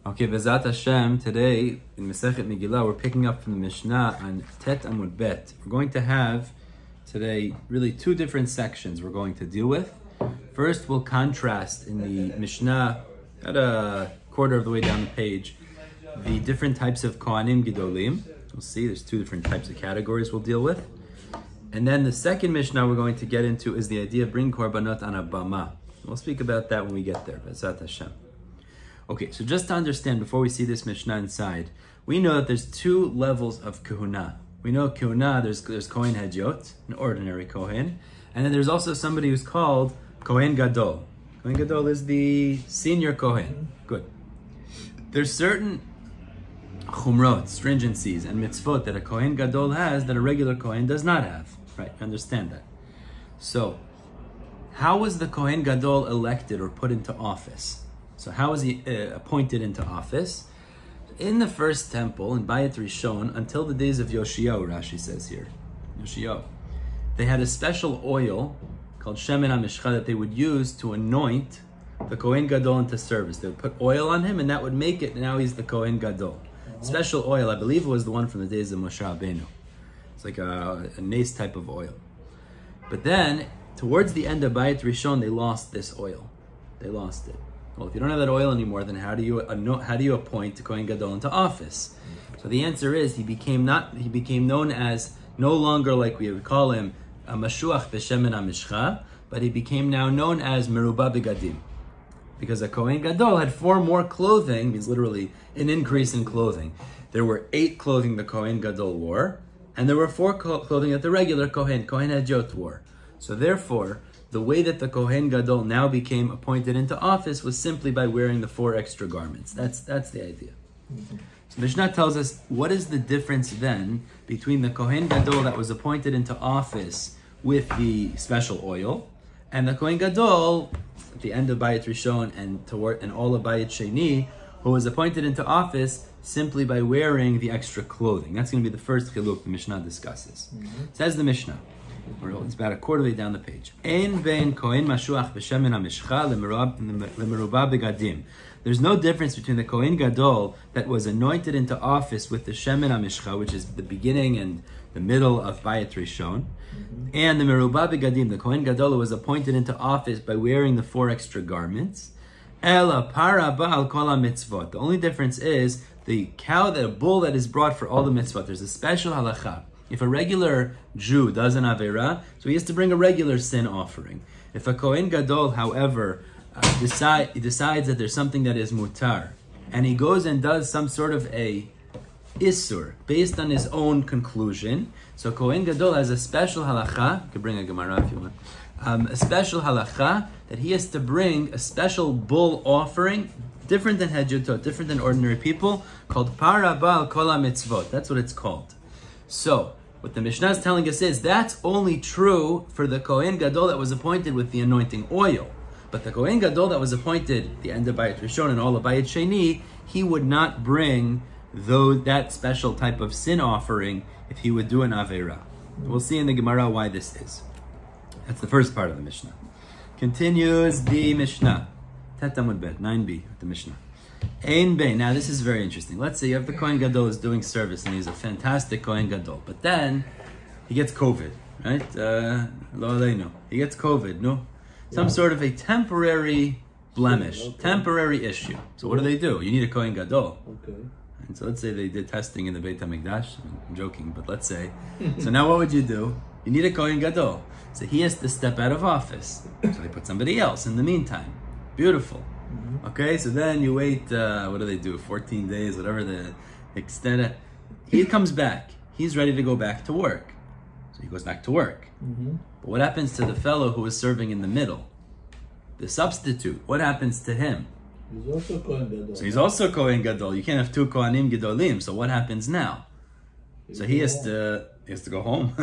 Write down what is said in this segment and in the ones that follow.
Okay, Bezat Hashem, today in Masechet Megilla, we're picking up from the Mishnah on Tet Amud Bet. We're going to have today really two different sections we're going to deal with. First, we'll contrast in the Mishnah, at a quarter of the way down the page, the different types of Kohanim Gedolim. We'll see there's two different types of categories we'll deal with. And then the second Mishnah we're going to get into is the idea of bringing korbanot on a bama. We'll speak about that when we get there, Bezat Hashem. Okay, so just to understand, before we see this Mishnah inside, we know that there's two levels of kahuna. We know kahuna, there's Kohen Hedyot, an ordinary Kohen, and then there's also somebody who's called Kohen Gadol. Kohen Gadol is the senior Kohen. Good. There's certain chumrot, stringencies, and mitzvot that a Kohen Gadol has that a regular Kohen does not have. Right, understand that. So, how was the Kohen Gadol elected or put into office? So how was he appointed into office? In the first temple, in Bayit Rishon, until the days of Yoshiyahu, Rashi says here, Yoshiyahu, they had a special oil called Shemen HaMishcha that they would use to anoint the Kohen Gadol into service. They would put oil on him and that would make it, now he's the Kohen Gadol. Special oil, I believe it was the one from the days of Moshe Rabbeinu. It's like a nace type of oil. But then, towards the end of Bayit Rishon, they lost this oil. They lost it. Well, if you don't have that oil anymore, then how do you appoint the Kohen Gadol into office? So the answer is he became known as no longer like we would call him a Mashuach b'Shemen HaMishcha, but he became now known as Merubah Begadim, because a Kohen Gadol had 4 more clothing, means literally an increase in clothing. There were 8 clothing the Kohen Gadol wore, and there were 4 clothing that the regular Kohen Hedyot wore. So therefore, the way that the Kohen Gadol now became appointed into office was simply by wearing the 4 extra garments. That's the idea. Mm-hmm. So Mishnah tells us, what is the difference then between the Kohen Gadol that was appointed into office with the special oil and the Kohen Gadol at the end of Bayit Rishon and all of Bayit Sheni, who was appointed into office simply by wearing the extra clothing? That's going to be the first chiluk the Mishnah discusses. Mm-hmm. Says the Mishnah. It's about a quarter way down the page. Ein ben Kohen mashuach b'Shemen HaMishcha lemerubah begadim. There's no difference between the Kohen Gadol that was anointed into office with the Shemen HaMishcha, which is the beginning and the middle of Bayit Rishon, and the merubah begadim, the Kohen Gadol was appointed into office by wearing the 4 extra garments. Ela para ba'al kol mitzvot. The only difference is the bull that is brought for all the mitzvot. There's a special halacha. If a regular Jew does an Avera, so he has to bring a regular sin offering. If a Kohen Gadol, however, decides that there's something that is mutar, and he goes and does some sort of a Isur, based on his own conclusion, so Kohen Gadol has a special halacha, you can bring a Gemara if you want, a special halacha that he has to bring a special bull offering, different than Hedjutot, different than ordinary people, called Para Ba'al Kol HaMitzvot. That's what it's called. So, what the Mishnah is telling us is that's only true for the Kohen Gadol that was appointed with the anointing oil. But the Kohen Gadol that was appointed at the end of Bayit Rishon and all of Bayit Sheni, he would not bring that special type of sin offering if he would do an Avera. We'll see in the Gemara why this is. That's the first part of the Mishnah. Continues the Mishnah. Tet Amud Bet, 9b, the Mishnah. Ein bein. Now this is very interesting. Let's say you have the Kohen Gadol is doing service and he's a fantastic Kohen Gadol, but then he gets COVID, right? Lo aleinu. He gets COVID, no? Some sort of a temporary blemish, temporary issue. So what do? You need a Kohen Gadol. Okay. And so let's say they did testing in the Beit HaMikdash. I'm joking, but let's say. So now what would you do? You need a Kohen Gadol. So he has to step out of office. So they put somebody else in the meantime. Beautiful. Okay, so then you wait, what do they do, 14 days, whatever the extent. He comes back. He's ready to go back to work. So he goes back to work. But what happens to the fellow who was serving in the middle? The substitute, what happens to him? He's also Kohen Gadol. So he's also Kohen Gadol. You can't have 2 Kohanim Gedolim. So what happens now? So he has to go home.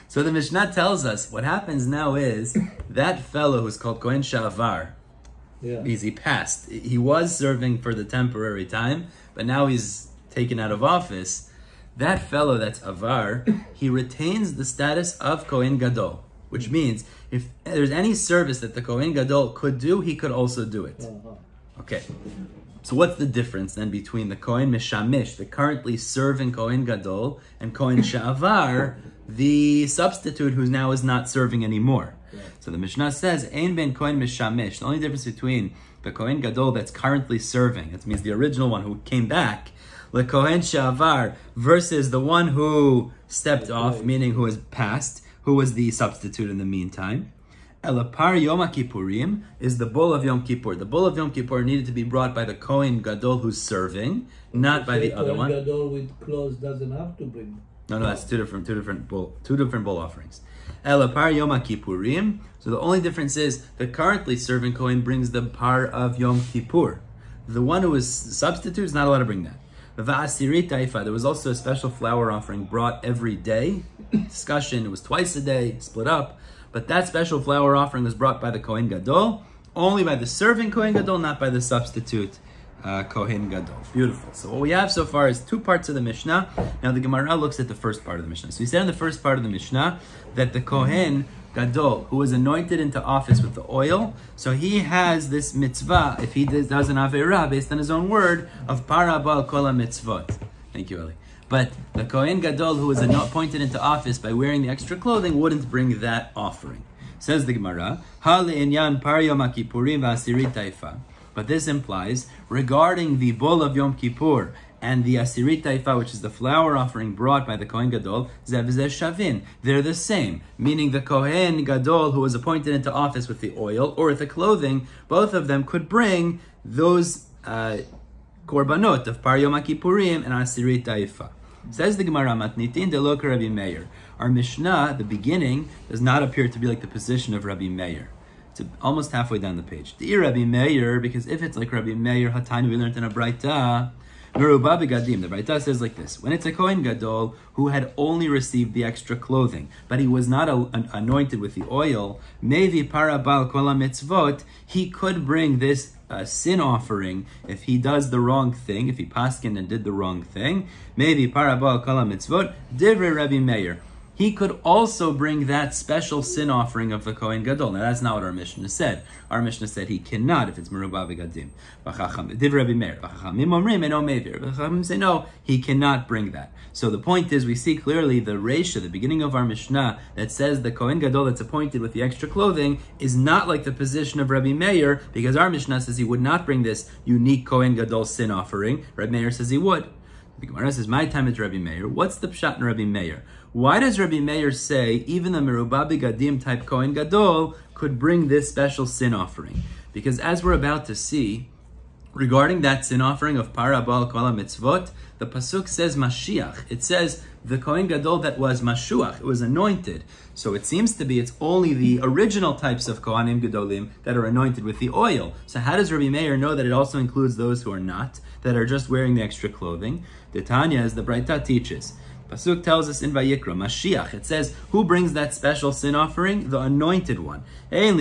So the Mishnah tells us what happens now is that fellow who's called Kohen Shavar, because he passed. He was serving for the temporary time, but now he's taken out of office. That fellow that's Avar, he retains the status of Kohen Gadol, which means if there's any service that the Kohen Gadol could do, he could also do it. Okay. So what's the difference then between the Kohen Mishamish, the currently serving Kohen Gadol, and Kohen Sha'avar, the substitute who now is not serving anymore? Yeah. So the Mishnah says, Ein ben Kohen Mishamish. The only difference between the Kohen Gadol that's currently serving, that means the original one who came back, the Kohen Sha'avar, versus the one who stepped off, meaning who has passed, who was the substitute in the meantime. Elapar Yom Kippurim is the bull of Yom Kippur. The bull of Yom Kippur needed to be brought by the Kohen Gadol who's serving, not by the other one. Kohen Gadol with clothes doesn't have to bring. No, that's two different bull offerings. Elapar Yom Kippurim. So the only difference is the currently serving Kohen brings the par of Yom Kippur. The one who is substitute is not allowed to bring that. There was also a special flour offering brought every day. Discussion, it was twice a day, split up. But that special flour offering was brought by the Kohen Gadol, only by the serving Kohen Gadol, not by the substitute Kohen Gadol. Beautiful. So what we have so far is two parts of the Mishnah. Now the Gemara looks at the first part of the Mishnah. So we said in the first part of the Mishnah that the Kohen Gadol, who was anointed into office with the oil, so he has this mitzvah, if he does an Aveirah, based on his own word, of para bal kol mitzvot. Thank you, Eli. But the Kohen Gadol, who was appointed into office by wearing the extra clothing, wouldn't bring that offering. Says the Gemara, Ha le'inyan par Yom Kippurim v'asirit taifa. But this implies, regarding the bull of Yom Kippur and the asirit taifa, which is the flour offering brought by the Kohen Gadol, zev zeh shavin. They're the same, meaning the Kohen Gadol, who was appointed into office with the oil or with the clothing, both of them could bring those korbanot of par Yom Kippurim and asirit taifa. Says the Gemara, Matnitin de lo Rabbi Meir. Our Mishnah, the beginning, does not appear to be like the position of Rabbi Meir. It's almost halfway down the page. Dear Rabbi Meir, because if it's like Rabbi Meir, Hatani, we learned in a Braita, Meruba begadim. The Braita says like this: when it's a Kohen Gadol who had only received the extra clothing, but he was not anointed with the oil, mevi parabal kol mitzvot, he could bring this sin offering if he does the wrong thing, if he paskin and did the wrong thing. Maybe parabal kol mitzvot divrei Rabbi Meir. He could also bring that special sin offering of the Kohen Gadol. Now that's not what our Mishnah said. Our Mishnah said he cannot if it's merubah begadim. Divrei Rabbi Meir. V'chachamim omrim eno meivir. V'chachamim say no, he cannot bring that. So the point is, we see clearly the Reisha, the beginning of our Mishnah, that says the Kohen Gadol that's appointed with the extra clothing is not like the position of Rabbi Meir, because our Mishnah says he would not bring this unique Kohen Gadol sin offering. Rabbi Meir says he would. The Gemara says, my time is Rabbi Meir. What's the pshat in Rabbi Meir? Why does Rabbi Meir say even the merubah begadim type Kohen Gadol could bring this special sin offering? Because as we're about to see, regarding that sin offering of parabal kol mitzvot, the pasuk says Mashiach. It says the Kohen Gadol that was Mashuach, it was anointed. So it seems to be it's only the original types of Kohanim Gedolim that are anointed with the oil. So how does Rabbi Meir know that it also includes those who are not, that are just wearing the extra clothing? The Tanya, as the Braita teaches, pasuk tells us in Vayikra, Mashiach, it says, who brings that special sin offering? The anointed one. Rabbi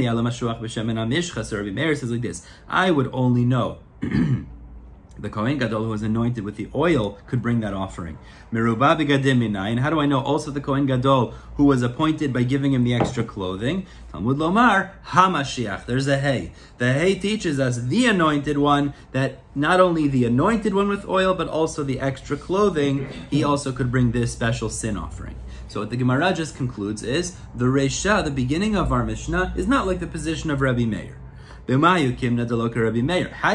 Meir says like this, I would only know the Kohen Gadol who was anointed with the oil could bring that offering. Merubah begadim minayin. How do I know also the Kohen Gadol who was appointed by giving him the extra clothing? Talmud Lomar, HaMashiach. There's a hey. The hey teaches us the anointed one, that not only the anointed one with oil, but also the extra clothing, he also could bring this special sin offering. So what the Gemara just concludes is, the Reisha, the beginning of our Mishnah, is not like the position of Rabbi Meir. How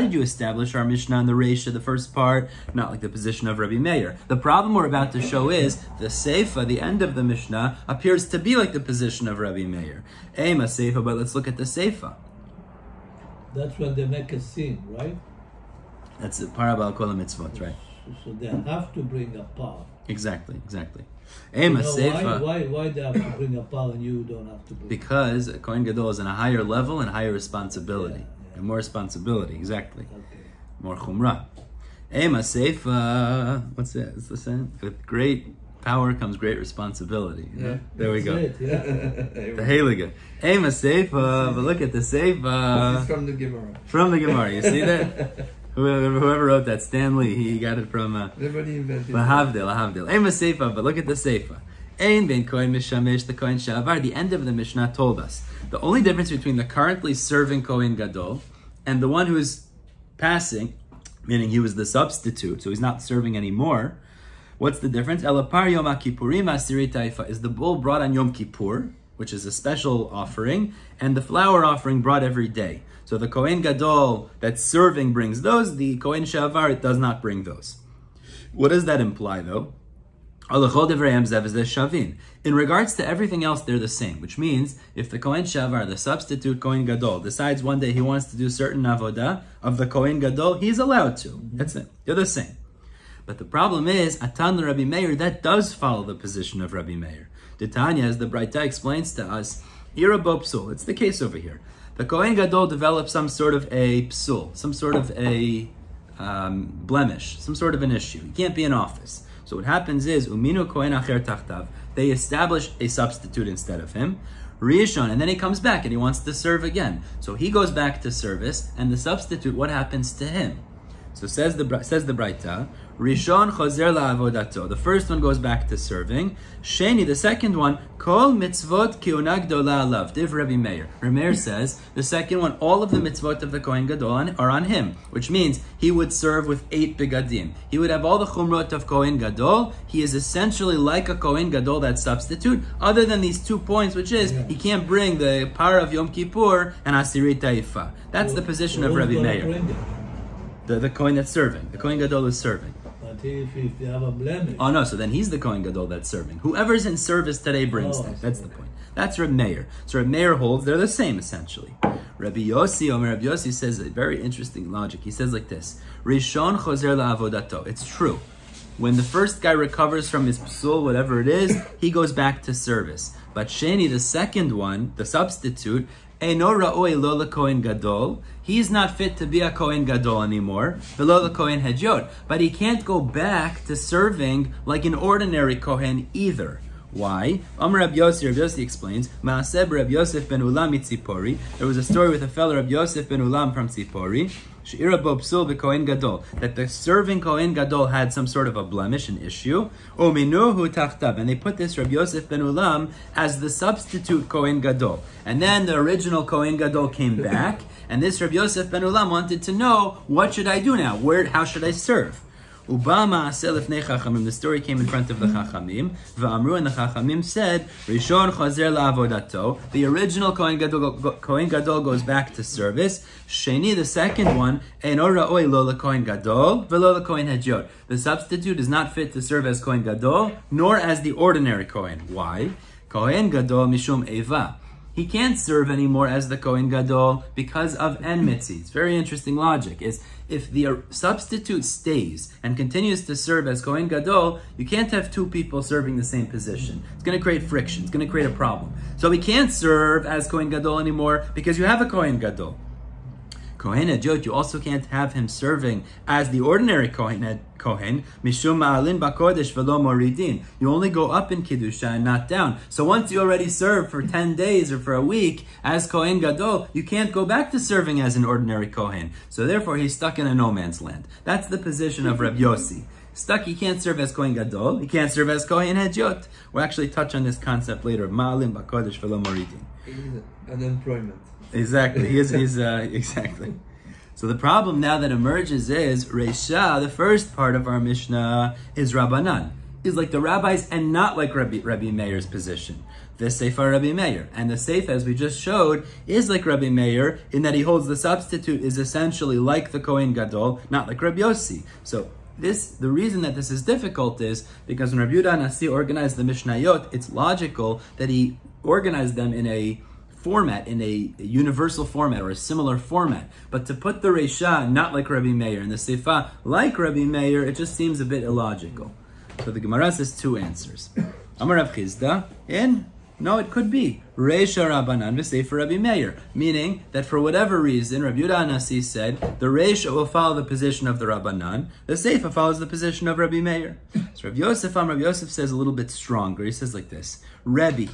did you establish our Mishnah in the Reisha, the first part, not like the position of Rabbi Meir? The problem we're about to show is the Seifa, the end of the Mishnah, appears to be like the position of Rabbi Meir. Ema Seifa, but let's look at the Seifa. That's when they make a sin, right? That's the parabal kol mitzvot, right? So they have to bring a par. Exactly. Ema Seifa. Why they have to bring a par and you don't have to bring? Because a Kohen Gadol is in a higher level and higher responsibility. And more responsibility, exactly. Okay. More chumrah. Ema Seifa. What's that? It's the same. With great power comes great responsibility. Yeah. There we go. It, yeah. The Heilige. Ema Seifa. But look at the Seifa. This is from the Gemara. From the Gemara. You see that? Whoever wrote that, Stanley, he got it from Everybody invented Lahavdil. Ema Seifa, but look at the Seifa. Ein ben Kohen Mishamish, the Kohen Sha'avar. The end of the Mishnah told us the only difference between the currently serving Kohen Gadol and the one who's passing meaning he was the substitute, so he's not serving anymore. What's the difference? Elapar Yom HaKippurim Asiri Taifa is the bull brought on Yom Kippur, which is a special offering, and the flour offering brought every day. So the Kohen Gadol that's serving brings those, the Kohen Shavar, it does not bring those. What does that imply though? In regards to everything else, they're the same, which means if the Kohen Shavar, the substitute Kohen Gadol, decides one day he wants to do certain avodah of the Kohen Gadol, he's allowed to. That's it. They're the same. But the problem is, Atan Rabbi Meir, that does follow the position of Rabbi Meir. Tanya, as the Braita explains to us, Irabo psul. It's the case over here. The Kohen Gadol develops some sort of a psul, some sort of a blemish, some sort of an issue. He can't be in office. So what happens is, Uminu Kohen Acher Tachtav, they establish a substitute instead of him, Rishon, and then he comes back and he wants to serve again. So he goes back to service, and the substitute, what happens to him? So says the Braita, Rishon chozer la'avodato. The first one goes back to serving. Sheni, the second one, kol mitzvot kiuna gedola alav. Div Rabbi Meir. Rabbi Meir says the second one, all of the mitzvot of the Kohen Gadol are on him, which means he would serve with 8 begadim. He would have all the chumrot of Kohen Gadol. He is essentially like a Kohen Gadol, that substitute, other than these 2 points, which is he can't bring the par of Yom Kippur and Asiri Taifa. That's the position of Rabbi Meir. The Kohen that's serving. The Kohen Gadol is serving. But if they have a blemish. Oh no, so then he's the Kohen Gadol that's serving. Whoever's in service today brings that. That's the point. That's Rabbi Meir. So Rabbi Meir holds they're the same essentially. Rabbi Yossi says a very interesting logic. He says like this: Rishon chozer la'avodato. It's true. When the first guy recovers from his psul, whatever it is, he goes back to service. But Sheni, the second one, the substitute, Eino ra'oi lo leKohen Gadol. He's not fit to be a Kohen Gadol anymore. V'lo leKohen Hedyot. But he can't go back to serving like an ordinary Kohen either. Why? Rabbi Yossi explains, Ma'aseh Rabbi Yosef ben Ulam Tzipori. There was a story with a fellow Rabbi Yosef ben Ulam from Tzipori, She'ira bo psul b'Kohen Gadol, that the serving Kohen Gadol had some sort of a blemish, an issue. Uminuhu tachtav, and they put this Rabbi Yosef ben Ulam as the substitute Kohen Gadol. And then the original Kohen Gadol came back, and this Rabbi Yosef ben Ulam wanted to know, what should I do now? How should I serve? Bama lifnei Chachamim. The story came in front of the Chachamim. V'amru, and the Chachamim said, Rishon chozer la'avodato. The original Kohen Gadol goes back to service. Sheni, the second one, Eino ra'oi lo leKohen Gadol v'lo leKohen Hedyot. The substitute is not fit to serve as Kohen Gadol, nor as the ordinary Kohen. Why? Kohen Gadol mishum eva. He can't serve anymore as the Kohen Gadol because of enmity. It's very interesting logic. Is if the substitute stays and continues to serve as Kohen Gadol, you can't have 2 people serving the same position. It's going to create friction. It's going to create a problem. So he can't serve as Kohen Gadol anymore because you have a Kohen Gadol. Kohen Hedyot, you also can't have him serving as the ordinary Kohen, mishum ma'alin b'kodesh v'lo moridin. You only go up in Kiddusha and not down. So once you already serve for 10 days or for a week as Kohen Gadol, you can't go back to serving as an ordinary Kohen. So therefore, he's stuck in a no man's land. That's the position of Rabbi Yossi. Stuck, he can't serve as Kohen Gadol, he can't serve as Kohen Hedyot. We'll actually touch on this concept later, ma'alin b'kodesh v'lo moridin. Unemployment. Exactly. He's exactly. So the problem now that emerges is Reisha, the first part of our Mishnah, is Rabbanan. Is like the rabbis and not like Rabbi Meir's position. The Sefer Rabbi Meir. And the Sefer, as we just showed, is like Rabbi Meir in that he holds the substitute is essentially like the Kohen Gadol, not like Rabbi Yossi. So the reason that this is difficult is because when Rabbi Yehuda Nasi organized the Mishnayot, it's logical that he organized them in a format, in a universal format or a similar format. But to put the Reisha not like Rabbi Meir and the Sefa like Rabbi Meir, it just seems a bit illogical. So the Gemara says 2 answers. Amar Rav Chizda, no, it could be Reisha Rabbanan v'Sefer Rabbi Meir, meaning that for whatever reason, Rabbi Yehuda Nasi said the Reisha will follow the position of the Rabbanan, the Sefa follows the position of Rabbi Meir. So Rabbi Yosef says a little bit stronger. He says like this: Rebbe.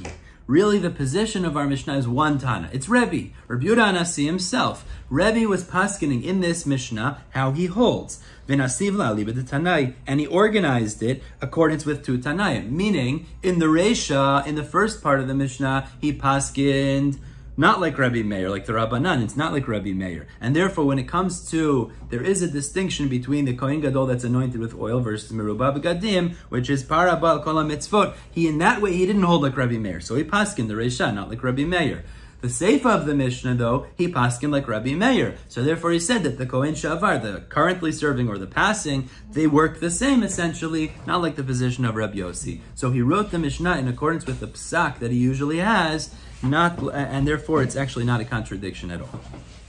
Really, the position of our Mishnah is one Tana. It's Rebbe, Rabbi Yehuda Nasi himself. Rebbe was paskening in this Mishnah how he holds. V'nasiv la'ali b'tanai, and he organized it accordance with 2 Tanai. Meaning, in the Reisha, in the first part of the Mishnah, he paskened not like Rabbi Meir, like the Rabbanan, it's not like Rabbi Meir. And therefore, when it comes to, there is a distinction between the Kohen Gadol that's anointed with oil versus Merubah B'Gadim, which is Para Ba'al Kol HaMitzvot. In that way, he didn't hold like Rabbi Meir. So he paskin the Reisha, not like Rabbi Meir. The Seifa of the Mishnah, though, he paskin like Rabbi Meir. So therefore he said that the Kohen Shavar, the currently serving or the passing, they work the same essentially, not like the position of Rabbi Yossi. So he wrote the Mishnah in accordance with the psak that he usually has, and therefore it's actually not a contradiction at all.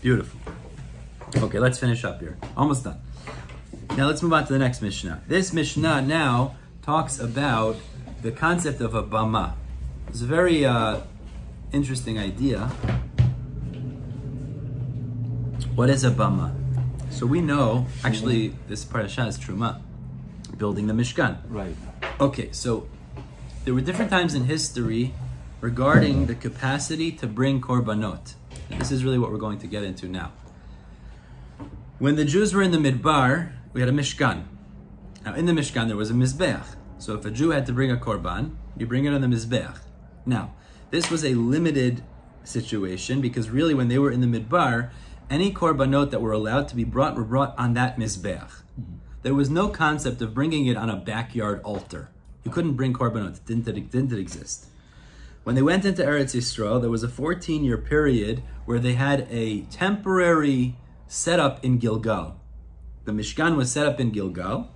Beautiful. Okay, let's finish up here. Almost done. Now let's move on to the next Mishnah. This Mishnah now talks about the concept of a bama. It's a very interesting idea. What is a bama? So we know, actually, this parasha is Truma, building the Mishkan. Right. Okay, so there were different times in history regarding the capacity to bring korbanot. And this is really what we're going to get into now. When the Jews were in the Midbar, we had a Mishkan. Now in the Mishkan there was a Mizbeach. So if a Jew had to bring a korban, you bring it on the Mizbeach. Now, this was a limited situation because really when they were in the Midbar, any korbanot that were allowed to be brought were brought on that Mizbeach. Mm-hmm. There was no concept of bringing it on a backyard altar. You couldn't bring korbanot, it didn't exist. When they went into Eretz Yisrael, there was a 14-year period where they had a temporary setup in Gilgal. The Mishkan was set up in Gilgal,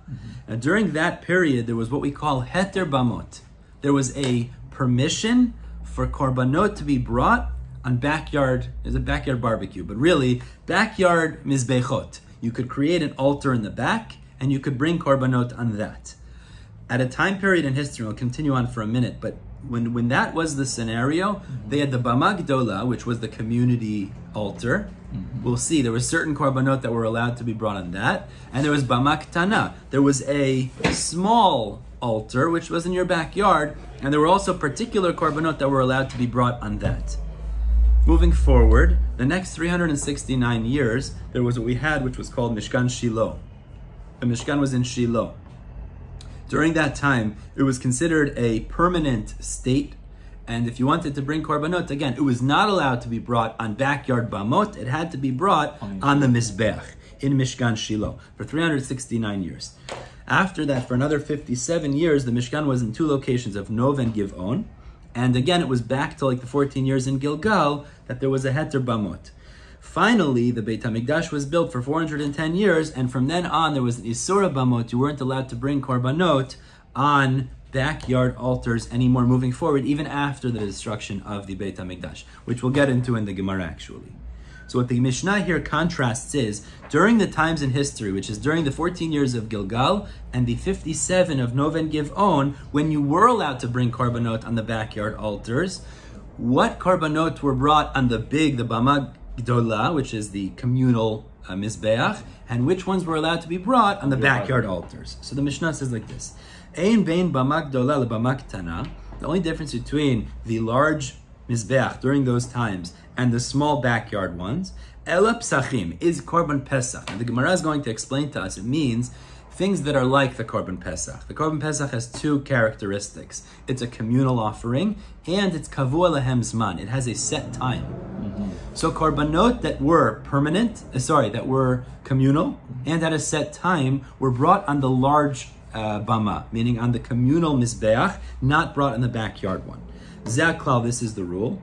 and during that period, there was what we call heter bamot. There was a permission for korbanot to be brought on backyard, there's a backyard barbecue, but really, backyard mizbechot. You could create an altar in the back, and you could bring korbanot on that. At a time period in history, I'll continue on for a minute, but when that was the scenario, they had the bama gedola, which was the community altar. We'll see, there were certain korbanot that were allowed to be brought on that, and there was bama ketana. There was a small altar, which was in your backyard, and there were also particular korbanot that were allowed to be brought on that. Moving forward, the next 369 years, there was what we had, which was called Mishkan Shiloh. The Mishkan was in Shiloh. During that time, it was considered a permanent state, and if you wanted to bring korbanot, again, it was not allowed to be brought on backyard bamot, it had to be brought on the Mizbech, in Mishkan Shiloh, for 369 years. After that, for another 57 years, the Mishkan was in two locations of Nov and Giv'on, and again, it was back to like the 14 years in Gilgal that there was a heter bamot. Finally, the Beit HaMikdash was built for 410 years, and from then on, there was an Isura bamot. You weren't allowed to bring korbanot on backyard altars anymore moving forward, even after the destruction of the Beit HaMikdash, which we'll get into in the Gemara actually. So what the Mishnah here contrasts is, during the times in history, which is during the 14 years of Gilgal and the 57 of Nov and Giv'on, when you were allowed to bring korbanot on the backyard altars, what korbanot were brought on the bama gedola, which is the communal mizbeach, and which ones were allowed to be brought on the backyard altars. So the Mishnah says like this: Ein bein bama gedola le bama ketana. The only difference between the large mizbeach during those times and the small backyard ones, ela psachim, is korban pesach. And the Gemara is going to explain to us, it means things that are like the korban pesach. The korban pesach has two characteristics. It's a communal offering, and it's kavua lehem zman. It has a set time. So korbanot that were that were communal and at a set time were brought on the large bama, meaning on the communal mizbeach, not brought in the backyard one. Zaklal, this is the rule.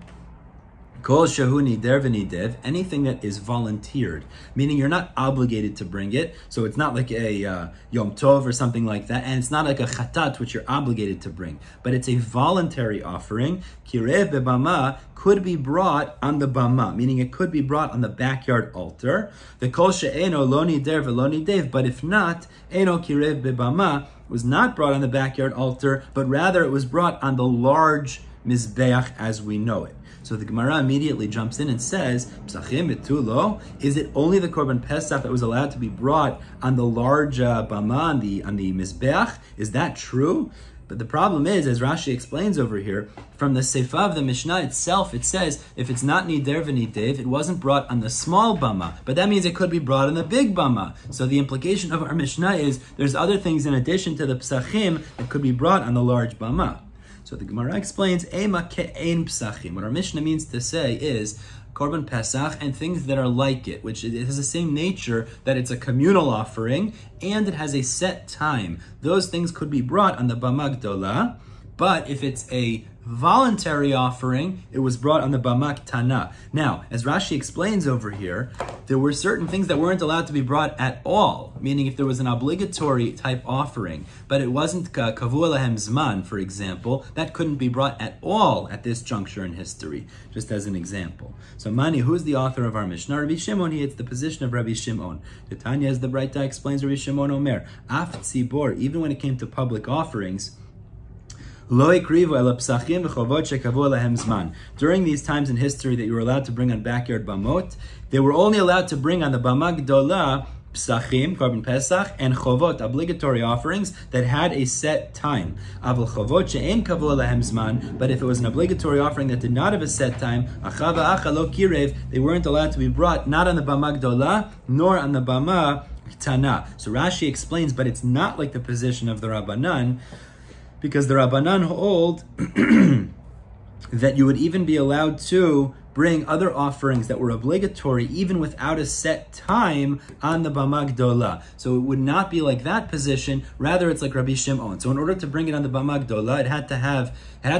Kol shahu nider v'nidev, anything that is volunteered, meaning you're not obligated to bring it, so it's not like a Yom Tov or something like that, and it's not like a chatat, which you're obligated to bring, but it's a voluntary offering. Kireh bebama, could be brought on the bama, meaning it could be brought on the backyard altar. The kol she'eno lo nider v'lo nidev, but if not, eno kireh bebama, was not brought on the backyard altar, but rather it was brought on the large mizbeach as we know it. So the Gemara immediately jumps in and says, Psachim etulo, is it only the korban pesach that was allowed to be brought on the large bama, on the mizbeach? Is that true? But the problem is, as Rashi explains over here, from the Seifa of the Mishnah itself, it says, if it's not nider v'nidev, it wasn't brought on the small bama, but that means it could be brought on the big bama. So the implication of our Mishnah is, there's other things in addition to the psachim that could be brought on the large bama. So So the Gemara explains, Ema ke'ein psachim. What our Mishnah means to say is, Korban Pesach and things that are like it, which it has the same nature that it's a communal offering and it has a set time. Those things could be brought on the bama gedola, but if it's a voluntary offering, it was brought on the bama ketana. Now, as Rashi explains over here, there were certain things that weren't allowed to be brought at all, meaning if there was an obligatory type offering, but it wasn't kavu lahem zman, for example, that couldn't be brought at all at this juncture in history, just as an example. So Mani, who's the author of our Mishnah? Rabbi Shimon, it's the position of Rabbi Shimon. Ketanya, as the Braita explains, Rabbi Shimon Omer, af tzibor, even when it came to public offerings, during these times in history that you were allowed to bring on backyard bamot, they were only allowed to bring on the bama gedola psachim, Korban Pesach, and chovot, obligatory offerings that had a set time. But if it was an obligatory offering that did not have a set time, they weren't allowed to be brought not on the bama gedola nor on the bama ketana. So Rashi explains, but it's not like the position of the Rabbanan, because the Rabbanan hold that you would even be allowed to bring other offerings that were obligatory even without a set time on the bama gedola. So it would not be like that position, rather it's like Rabbi Shimon. So in order to bring it on the bama gedola, it had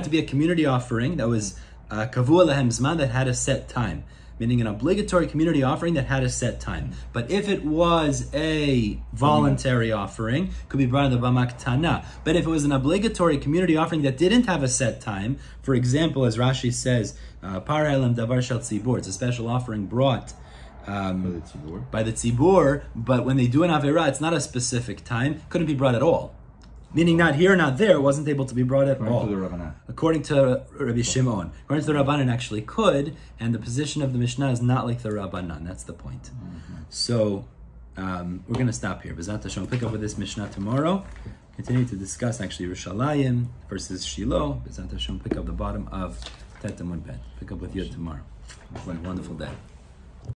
to be a community offering that was kavu lahem zman, that had a set time, meaning an obligatory community offering that had a set time. But if it was a voluntary offering, it could be brought on the bama ketana. But if it was an obligatory community offering that didn't have a set time, for example, as Rashi says, par elam davar shel tzibur, it's a special offering brought by the tzibur, but when they do an avera, it's not a specific time, couldn't be brought at all. Meaning not here, not there, it wasn't able to be brought at all. According to Rabbi Shimon. According to the Rabbanan, actually could, and the position of the Mishnah is not like the Rabbanan. That's the point. So, we're going to stop here. B'ezrat Hashem, pick up with this Mishnah tomorrow. Continue to discuss, actually, Yerushalayim versus Shiloh. B'ezrat Hashem, pick up the bottom of Tet Amud Bet. Pick up with you tomorrow. Have a wonderful day.